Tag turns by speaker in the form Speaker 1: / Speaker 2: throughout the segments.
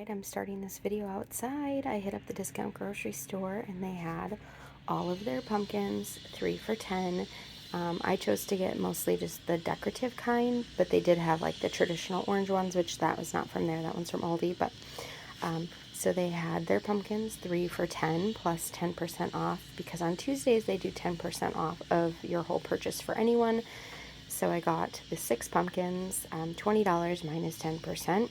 Speaker 1: Alright, I'm starting this video outside. I hit up the discount grocery store and they had all of their pumpkins, 3 for $10. I chose to get mostly just the decorative kind, but they did have like the traditional orange ones, which that was not from there. That one's from Aldi, but so they had their pumpkins 3 for $10 plus 10% off, because on Tuesdays they do 10% off of your whole purchase for anyone. So I got the 6 pumpkins, $20 minus 10%.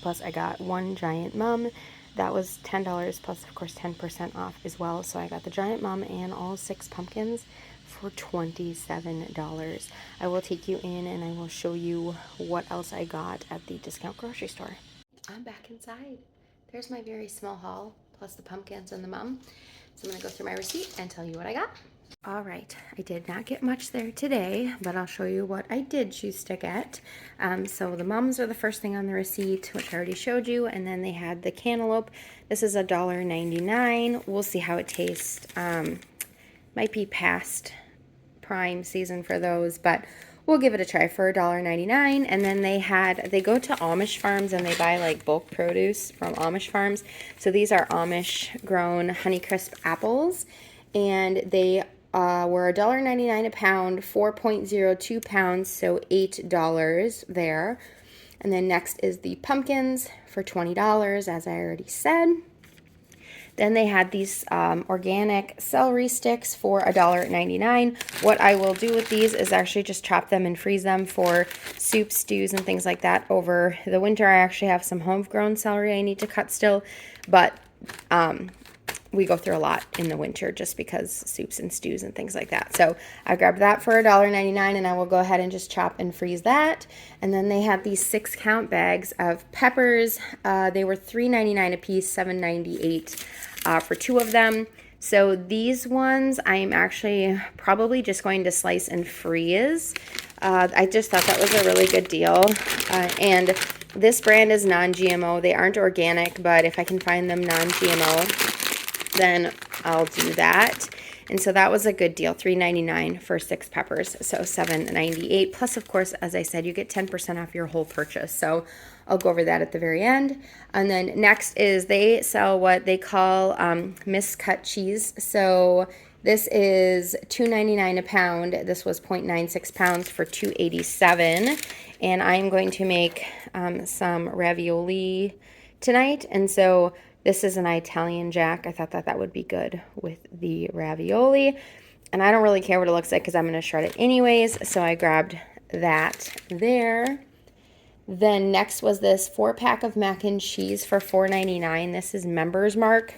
Speaker 1: Plus I got one giant mum. That was $10 plus, of course, 10% off as well. So I got the giant mum and all 6 pumpkins for $27. I will take you in and I will show you what else I got at the discount grocery store. I'm back inside. There's my very small haul, plus the pumpkins and the mum. So I'm going to go through my receipt and tell you what I got. All right, I did not get much there today, but I'll show you what I did choose to get. So the mums are the first thing on the receipt, which I already showed you, and then they had the cantaloupe. This is $1.99. We'll see how it tastes. Might be past prime season for those, but we'll give it a try for $1.99. And then they go to Amish farms and they buy like bulk produce from Amish farms. So these are Amish grown Honeycrisp apples, and they were $1.99 a pound, 4.02 pounds, so $8 there. And then next is the pumpkins for $20, as I already said. Then they had these organic celery sticks for $1.99. What I will do with these is actually just chop them and freeze them for soup, stews, and things like that over the winter. I actually have some homegrown celery I need to cut still, but we go through a lot in the winter just because soups and stews and things like that. So I grabbed that for $1.99, and I will go ahead and just chop and freeze that. And then they had these 6-count bags of peppers. They were $3.99 a piece, $7.98 for 2 of them. So these ones I'm actually probably just going to slice and freeze. I just thought that was a really good deal. And this brand is non-GMO. They aren't organic, but if I can find them non-GMO, then I'll do that. And so that was a good deal, $3.99 for 6 peppers, so $7.98. Plus, of course, as I said, you get 10% off your whole purchase. So I'll go over that at the very end. And then next is they sell what they call miscut cheese. So this is $2.99 a pound. This was 0.96 pounds for $2.87. And I'm going to make some ravioli tonight. And so this is an Italian Jack. I thought that would be good with the ravioli. And I don't really care what it looks like because I'm going to shred it anyways. So I grabbed that there. Then next was this 4-pack of mac and cheese for $4.99. This is Members Mark.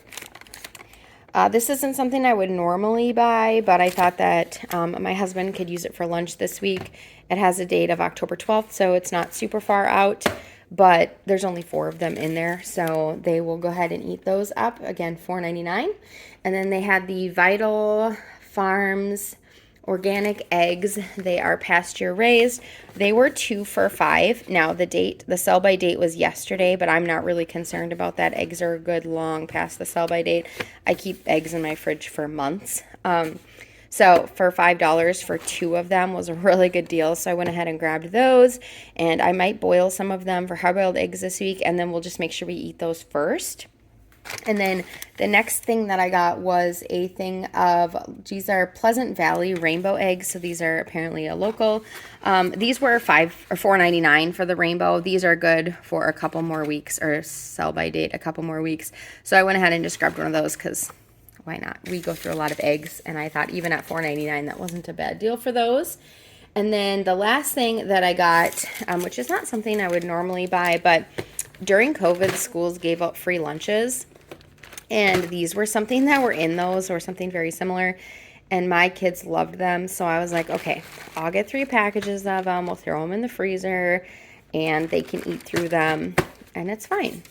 Speaker 1: This isn't something I would normally buy, but I thought that my husband could use it for lunch this week. It has a date of October 12th, so it's not super far out. But there's only 4 of them in there, so they will go ahead and eat those up. Again, $4.99. And then they had the Vital Farms organic eggs. They are pasture raised. They were 2 for $5. Now the sell by date was yesterday, but I'm not really concerned about that. Eggs are good long past the sell by date. I keep eggs in my fridge for months. So for $5 for 2 of them was a really good deal. So I went ahead and grabbed those, and I might boil some of them for hard-boiled eggs this week, and then we'll just make sure we eat those first. And then the next thing that I got was a thing of, these are Pleasant Valley rainbow eggs. So these are apparently a local. These were $4.99 for the rainbow. These are good for a couple more weeks, or sell by date a couple more weeks. So I went ahead and just grabbed one of those because why not? We go through a lot of eggs, and I thought even at $4.99 that wasn't a bad deal for those. And then the last thing that I got, which is not something I would normally buy, but during COVID, schools gave out free lunches, and these were something that were in those, or something very similar, and my kids loved them. So I was like, okay, I'll get 3 packages of them. We'll throw them in the freezer, and they can eat through them, and it's fine.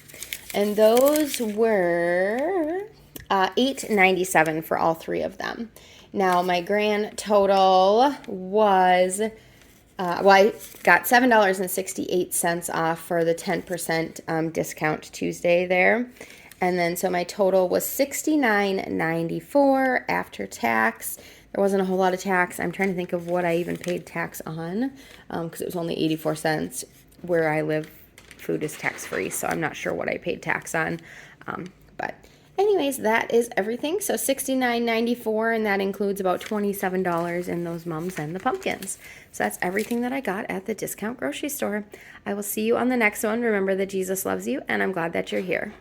Speaker 1: And those were $8.97 for all 3 of them. Now my grand total was, I got $7.68 off for the 10% discount Tuesday there. And then so my total was $69.94 after tax. There wasn't a whole lot of tax. I'm trying to think of what I even paid tax on, because it was only 84 cents where I live food is tax-free, so I'm not sure what I paid tax on. But anyways, that is everything. So $69.94, and that includes about $27 in those mums and the pumpkins. So that's everything that I got at the discount grocery store. I will see you on the next one. Remember that Jesus loves you, and I'm glad that you're here.